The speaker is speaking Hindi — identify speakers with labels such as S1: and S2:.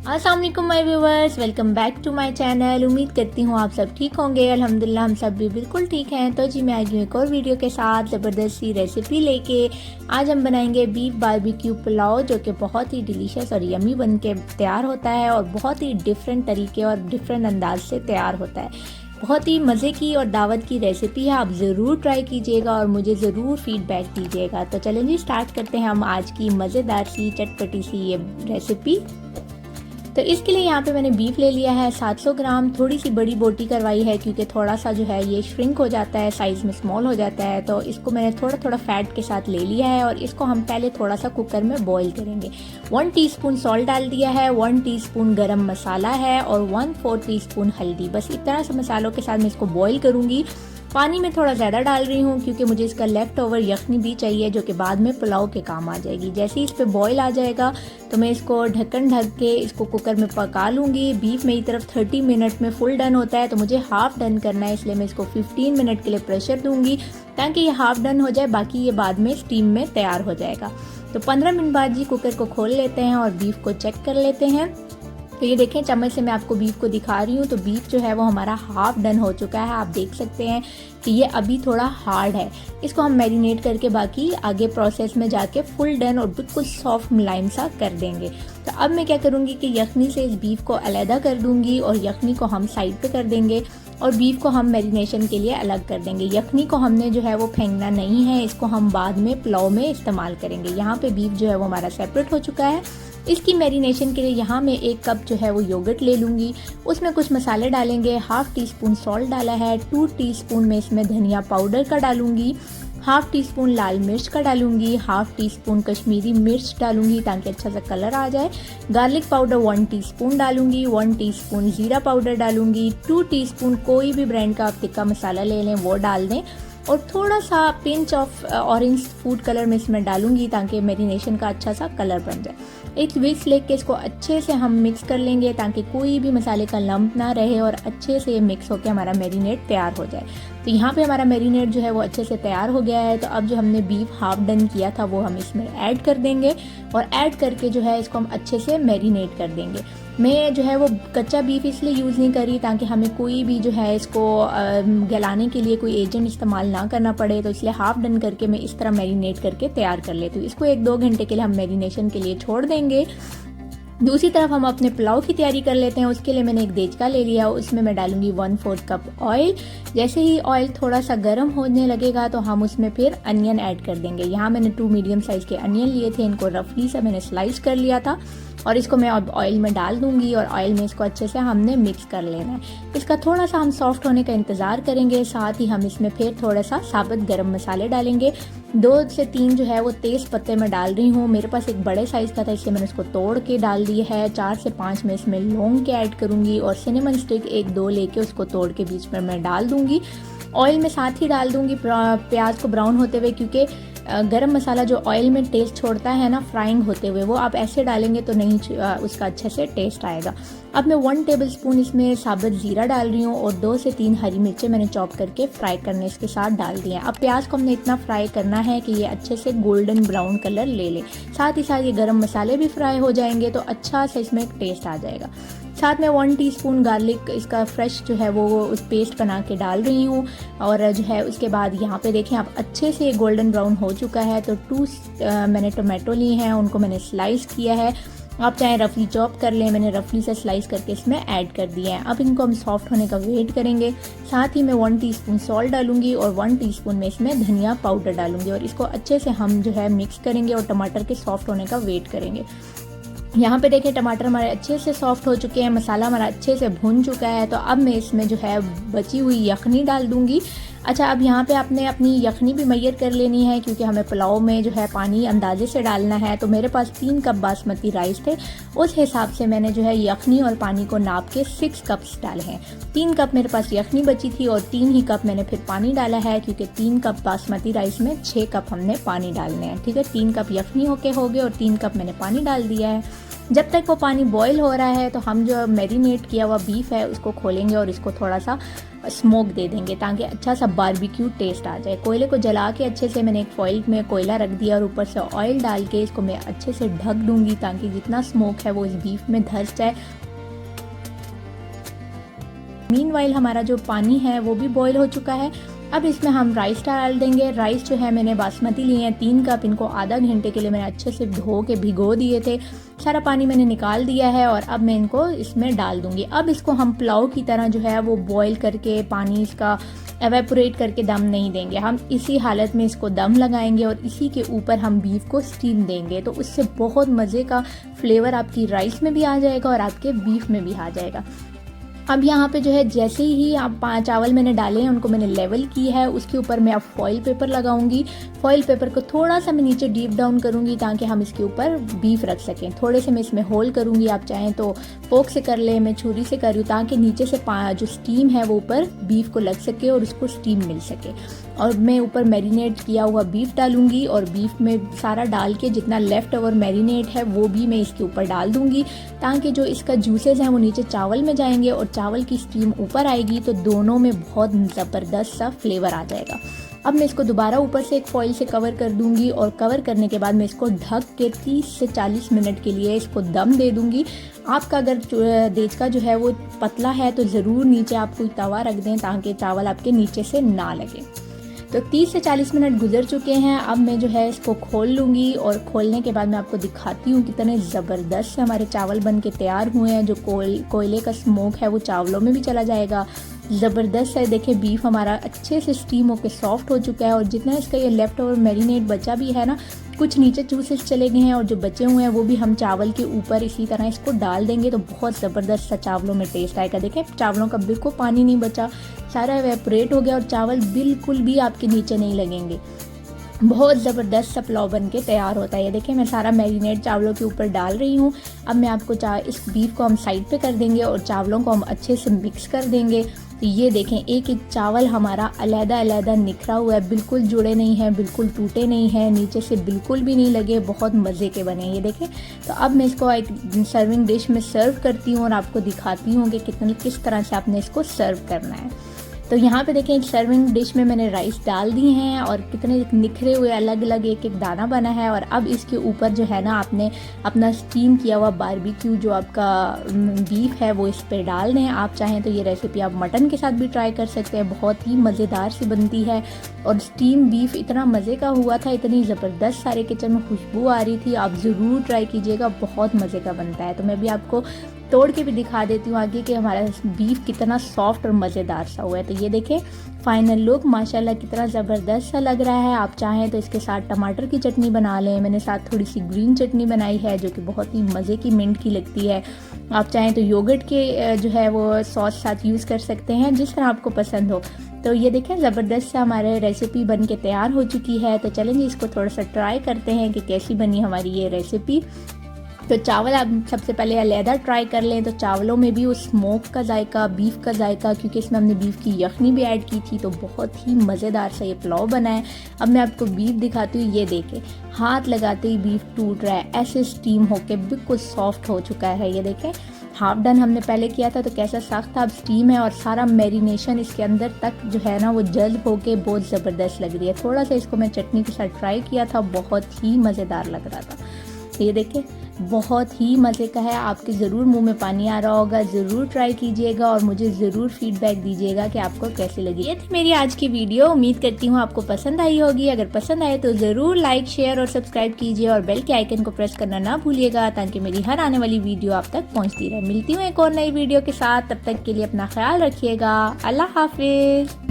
S1: अस्सलाम वालेकुम my viewers, welcome back to my channel. उम्मीद करती हूँ आप सब ठीक होंगे। अल्हम्दुलिल्लाह हम सब भी बिल्कुल ठीक हैं। तो जी मैं आई हूँ एक और वीडियो के साथ ज़बरदस्त सी रेसिपी लेके। आज हम बनाएंगे बीफ बारबेक्यू पुलाव, जो कि बहुत ही डिलीशियस और यमी बन के तैयार होता है और बहुत ही डिफरेंट तरीके और डिफरेंट अंदाज से तैयार होता है। बहुत ही मज़े की और दावत की रेसिपी है, आप ज़रूर ट्राई कीजिएगा और मुझे ज़रूर फीडबैक दीजिएगा। तो चलें जी स्टार्ट करते हैं हम आज की मज़ेदार सी चटपटी सी ये रेसिपी। तो इसके लिए यहाँ पे मैंने बीफ ले लिया है 700 ग्राम। थोड़ी सी बड़ी बोटी करवाई है क्योंकि थोड़ा सा जो है ये श्रिंक हो जाता है, साइज़ में स्मॉल हो जाता है। तो इसको मैंने थोड़ा थोड़ा फैट के साथ ले लिया है और इसको हम पहले थोड़ा सा कुकर में बॉईल करेंगे। 1 टीस्पून सॉल्ट डाल दिया है, 1 टीस्पून गरम मसाला है और 1/4 टीस्पून हल्दी। बस इतना सा मसालों के साथ मैं इसको बॉईल करूँगी। पानी में थोड़ा ज़्यादा डाल रही हूँ क्योंकि मुझे इसका लेफ़्ट ओवर यखनी भी चाहिए, जो कि बाद में पुलाव के काम आ जाएगी। जैसे ही इस पर बॉईल आ जाएगा तो मैं इसको ढक्कन ढक के इसको कुकर में पका लूँगी। बीफ मेरी तरफ 30 मिनट में फुल डन होता है, तो मुझे हाफ़ डन करना है, इसलिए मैं इसको 15 मिनट के लिए प्रेशर दूँगी ताकि ये हाफ़ डन हो जाए, बाकी ये बाद में स्टीम में तैयार हो जाएगा। तो 15 मिनट बाद जी कुकर को खोल लेते हैं और बीफ को चेक कर लेते हैं। तो ये देखें, चम्मच से मैं आपको बीफ को दिखा रही हूँ, तो बीफ जो है वो हमारा हाफ डन हो चुका है। आप देख सकते हैं कि ये अभी थोड़ा हार्ड है। इसको हम मैरिनेट करके बाकी आगे प्रोसेस में जाके फुल डन और बिल्कुल सॉफ्ट मुलायम सा कर देंगे। तो अब मैं क्या करूँगी कि यखनी से इस बीफ को अलहदा कर दूँगी और यखनी को हम साइड पे कर देंगे और बीफ को हम मैरिनेशन के लिए अलग कर देंगे। यखनी को हमने जो है वो फेंकना नहीं है, इसको हम बाद में पुलाव में इस्तेमाल करेंगे। यहाँ पे बीफ जो है वो हमारा सेपरेट हो चुका है। इसकी मैरिनेशन के लिए यहाँ मैं 1 कप जो है वो योगर्ट ले लूँगी। उसमें कुछ मसाले डालेंगे। 1/2 टीस्पून सॉल्ट डाला है, 2 टीस्पून में इसमें धनिया पाउडर का डालूँगी, 1/2 टीस्पून लाल मिर्च का डालूँगी, 1/2 टीस्पून कश्मीरी मिर्च डालूँगी ताकि अच्छा सा कलर आ जाए। गार्लिक पाउडर 1 टीस्पून डालूँगी, 1 टीस्पून ज़ीरा पाउडर डालूँगी, 2 टीस्पून कोई भी ब्रांड का आप तिक्का मसाला ले लें वो डाल दें और थोड़ा सा pinch of orange food colour मैं इसमें डालूंगी ताकि मैरिनेशन का अच्छा सा कलर बन जाए। एक विस्क लेके इसको अच्छे से हम मिक्स कर लेंगे ताकि कोई भी मसाले का लम्प ना रहे और अच्छे से ये मिक्स होकर हमारा मैरिनेट तैयार हो जाए। तो यहाँ पे हमारा मैरिनेट जो है वो अच्छे से तैयार हो गया है। तो अब जो हमने बीफ हाफ डन किया था वो हम इसमें ऐड कर देंगे और ऐड करके जो है इसको हम अच्छे से मैरिनेट कर देंगे। मैं जो है वो कच्चा बीफ इसलिए यूज़ नहीं करी ताकि हमें कोई भी जो है इसको गलाने के लिए कोई एजेंट इस्तेमाल ना करना पड़े, तो इसलिए हाफ डन करके मैं इस तरह मैरिनेट करके तैयार कर लेती हूँ। इसको 1-2 घंटे के लिए हम मैरिनेशन के लिए छोड़ देंगे। दूसरी तरफ हम अपने पुलाव की तैयारी कर लेते हैं। उसके लिए मैंने एक देचका ले लिया, उसमें मैं डालूंगी 1/4 कप ऑयल। जैसे ही ऑयल थोड़ा सा गर्म होने लगेगा तो हम उसमें फिर अनियन ऐड कर देंगे। यहाँ मैंने 2 मीडियम साइज़ के अनियन लिए थे, इनको रफली से मैंने स्लाइस कर लिया था और इसको मैं अब ऑयल में डाल दूंगी और ऑयल में इसको अच्छे से हमने मिक्स कर लेना है। इसका थोड़ा सा हम सॉफ्ट होने का इंतज़ार करेंगे। साथ ही हम इसमें फिर थोड़ा सा साबुत गरम मसाले डालेंगे। 2 से 3 जो है वो तेज़ पत्ते मैं डाल रही हूँ। मेरे पास एक बड़े साइज़ का था इसलिए मैंने इसको तोड़ के डाल दिया है। 4 से 5 में इसमें लौंग के ऐड करूँगी और सिनेमन स्टिक 1-2 लेके उसको तोड़ के बीच में मैं डाल दूँगी। ऑयल में साथ ही डाल दूँगी प्याज को ब्राउन होते हुए, क्योंकि गरम मसाला जो ऑयल में टेस्ट छोड़ता है ना फ्राइंग होते हुए, वो आप ऐसे डालेंगे तो नहीं उसका अच्छे से टेस्ट आएगा। अब मैं 1 टेबलस्पून इसमें साबुत ज़ीरा डाल रही हूँ और 2 से 3 हरी मिर्चें मैंने चॉप करके फ्राई करने इसके साथ डाल दिए हैं। अब प्याज को हमने इतना फ्राई करना है कि ये अच्छे से गोल्डन ब्राउन कलर ले ले। साथ ही साथ ये गरम मसाले भी फ्राई हो जाएंगे तो अच्छा से इसमें टेस्ट आ जाएगा। साथ में 1 टीस्पून गार्लिक इसका फ्रेश जो है वो उस पेस्ट बना के डाल रही हूँ और जो है उसके बाद यहाँ पे देखें आप अच्छे से गोल्डन ब्राउन हो चुका है। तो 2 मैंने टोमेटो लिए हैं, उनको मैंने स्लाइस किया है। आप चाहे रफली चॉप कर लें, मैंने रफली से स्लाइस करके इसमें ऐड कर दिया है। अब इनको हम सॉफ्ट होने का वेट करेंगे। साथ ही मैं 1 टीस्पून सॉल्ट डालूंगी और 1 टीस्पून में इसमें धनिया पाउडर डालूंगी और इसको अच्छे से हम जो है मिक्स करेंगे और टमाटर के सॉफ्ट होने का वेट करेंगे। यहाँ पे देखें टमाटर हमारे अच्छे से सॉफ्ट हो चुके हैं, मसाला हमारा अच्छे से भुन चुका है। तो अब मैं इसमें जो है बची हुई यखनी डाल दूँगी। अच्छा, अब यहाँ पे आपने अपनी यखनी भी मैयर कर लेनी है क्योंकि हमें पुलाव में जो है पानी अंदाजे से डालना है। तो मेरे पास 3 कप बासमती राइस थे, उस हिसाब से मैंने जो है यखनी और पानी को नाप के 6 कप्स डाले हैं। 3 कप मेरे पास यखनी बची थी और 3 ही कप मैंने फिर पानी डाला है क्योंकि 3 कप बासमती राइस में 6 कप हमने पानी डालने हैं। ठीक है, 3 कप यखनी हो गए और 3 कप मैंने पानी डाल दिया है। जब तक वो पानी बॉईल हो रहा है तो हम जो मैरिनेट किया हुआ बीफ है उसको खोलेंगे और इसको थोड़ा सा स्मोक दे देंगे ताकि अच्छा सा बारबेक्यू टेस्ट आ जाए। कोयले को जला के अच्छे से मैंने एक फॉइल में कोयला रख दिया और ऊपर से ऑयल डाल के इसको मैं अच्छे से ढक दूंगी ताकि जितना स्मोक है वो इस बीफ में धंस जाए। मीनवाइल हमारा जो पानी है वो भी बॉईल हो चुका है। अब इसमें हम राइस डाल देंगे। राइस जो है मैंने बासमती लिए हैं 3 कप, इनको आधा घंटे के लिए मैंने अच्छे से धो के भिगो दिए थे। सारा पानी मैंने निकाल दिया है और अब मैं इनको इसमें डाल दूंगी। अब इसको हम पुलाव की तरह जो है वो बॉईल करके पानी इसका एवेपोरेट करके दम नहीं देंगे, हम इसी हालत में इसको दम लगाएंगे और इसी के ऊपर हम बीफ को स्टीम देंगे। तो उससे बहुत मज़े का फ्लेवर आपकी राइस में भी आ जाएगा और आपके बीफ में भी आ जाएगा। अब यहाँ पे जो है जैसे ही आप चावल मैंने डाले हैं उनको मैंने लेवल की है, उसके ऊपर मैं अब फॉइल पेपर लगाऊंगी। फॉइल पेपर को थोड़ा सा मैं नीचे डीप डाउन करूंगी ताकि हम इसके ऊपर बीफ रख सकें। थोड़े से मैं इसमें होल करूंगी, आप चाहें तो फोक से कर लें, मैं छुरी से कर रही हूँ ताकि नीचे से जो स्टीम है वो ऊपर बीफ को लग सके और उसको स्टीम मिल सके। और मैं ऊपर मैरिनेट किया हुआ बीफ डालूंगी और बीफ में सारा डाल के जितना लेफ्ट ओवर मैरिनेट है वो भी मैं इसके ऊपर डाल दूंगी ताकि जो इसका जूसेस हैं वो नीचे चावल में जाएंगे और चावल की स्टीम ऊपर आएगी तो दोनों में बहुत ज़बरदस्त सा फ्लेवर आ जाएगा। अब मैं इसको दोबारा ऊपर से एक फॉइल से कवर कर दूंगी और कवर करने के बाद मैं इसको ढक के 30 से 40 मिनट के लिए इसको दम दे दूंगी। आपका अगर देचका जो है वो पतला है तो ज़रूर नीचे आप कोई तवा रख दें ताकि चावल आपके नीचे से ना लगे। तो 30 से 40 मिनट गुजर चुके हैं। अब मैं जो है इसको खोल लूँगी और खोलने के बाद मैं आपको दिखाती हूँ कितने ज़बरदस्त से हमारे चावल बन के तैयार हुए हैं। जो कोयले का स्मोक है वो चावलों में भी चला जाएगा। ज़बरदस्त है, देखिए बीफ हमारा अच्छे से स्टीम होकर सॉफ्ट हो चुका है और जितना इसका ये लेफ्ट ओवर मैरिनेट बचा भी है ना, कुछ नीचे जूसेस चले गए हैं और जो बचे हुए हैं वो भी हम चावल के ऊपर इसी तरह इसको डाल देंगे तो बहुत ज़बरदस्त सा चावलों में टेस्ट आएगा। देखें चावलों का बिल्कुल पानी नहीं बचा, सारा एवेपोरेट हो गया और चावल बिल्कुल भी आपके नीचे नहीं लगेंगे। बहुत ज़बरदस्त सा पुलाव बन के तैयार होता है। ये देखिए मैं सारा मैरिनेट चावलों के ऊपर डाल रही हूँ। अब मैं आपको इस बीफ को हम साइड पे कर देंगे और चावलों को हम अच्छे से मिक्स कर देंगे। तो ये देखें एक एक चावल हमारा अलग-अलग निखरा हुआ है, बिल्कुल जुड़े नहीं हैं, बिल्कुल टूटे नहीं हैं, नीचे से बिल्कुल भी नहीं लगे, बहुत मज़े के बने ये देखें। तो अब मैं इसको एक सर्विंग डिश में सर्व करती हूँ और आपको दिखाती हूँ कि किस तरह से आपने इसको सर्व करना है। तो यहाँ पे देखें एक सर्विंग डिश में मैंने राइस डाल दी हैं और कितने निखरे हुए अलग अलग एक एक दाना बना है। और अब इसके ऊपर जो है ना आपने अपना स्टीम किया हुआ बारबेक्यू जो आपका बीफ है वो इस पर डाल दें। आप चाहें तो ये रेसिपी आप मटन के साथ भी ट्राई कर सकते हैं, बहुत ही मज़ेदार सी बनती है। और स्टीम बीफ इतना मज़े का हुआ था, इतनी ज़बरदस्त सारे किचन में खुशबू आ रही थी, आप ज़रूर ट्राई कीजिएगा, बहुत मज़े का बनता है। तो मैं भी आपको तोड़ के भी दिखा देती हूँ आगे कि हमारा बीफ कितना सॉफ्ट और मज़ेदार सा हुआ है। तो ये देखें फाइनल लुक माशाल्लाह कितना ज़बरदस्त सा लग रहा है। आप चाहें तो इसके साथ टमाटर की चटनी बना लें, मैंने साथ थोड़ी सी ग्रीन चटनी बनाई है जो कि बहुत ही मज़े की मिंट की लगती है। आप चाहें तो योगर्ट के जो है वो सॉस साथ यूज़ कर सकते हैं, जिस तरह आपको पसंद हो। तो ये देखें ज़बरदस्त सा हमारे रेसिपी बन के तैयार हो चुकी है। तो चलेंगे इसको थोड़ा सा ट्राई करते हैं कि कैसी बनी हमारी ये रेसिपी। तो चावल आप सबसे पहले अलहदा ट्राई कर लें तो चावलों में भी उस स्मोक का जायका, बीफ का जायका, क्योंकि इसमें हमने बीफ की यखनी भी ऐड की थी, तो बहुत ही मज़ेदार सा ये पुलाव बना है। अब मैं आपको बीफ दिखाती हूँ, ये देखें हाथ लगाते ही बीफ टूट रहा है, ऐसे स्टीम होके बिल्कुल सॉफ्ट हो चुका है। ये देखें हाफ डन हमने पहले किया था तो कैसा सख्त था, अब स्टीम है और सारा मैरिनेशन इसके अंदर तक जो है ना वो जल्द होके बहुत ज़बरदस्त लग रही है। थोड़ा सा इसको मैं चटनी के साथ ट्राई किया था, बहुत ही मज़ेदार लग रहा था। तो ये देखें बहुत ही मज़े का है, आपके ज़रूर मुंह में पानी आ रहा होगा, ज़रूर ट्राई कीजिएगा और मुझे ज़रूर फीडबैक दीजिएगा कि आपको कैसी लगी। ये थी मेरी आज की वीडियो, उम्मीद करती हूँ आपको पसंद आई होगी। अगर पसंद आए तो ज़रूर लाइक, शेयर और सब्सक्राइब कीजिए और बेल के आइकन को प्रेस करना ना भूलिएगा ताकि मेरी हर आने वाली वीडियो आप तक पहुँचती रहे। मिलती हूँ एक और नई वीडियो के साथ, तब तक के लिए अपना ख्याल रखिएगा। अल्लाह हाफिज़।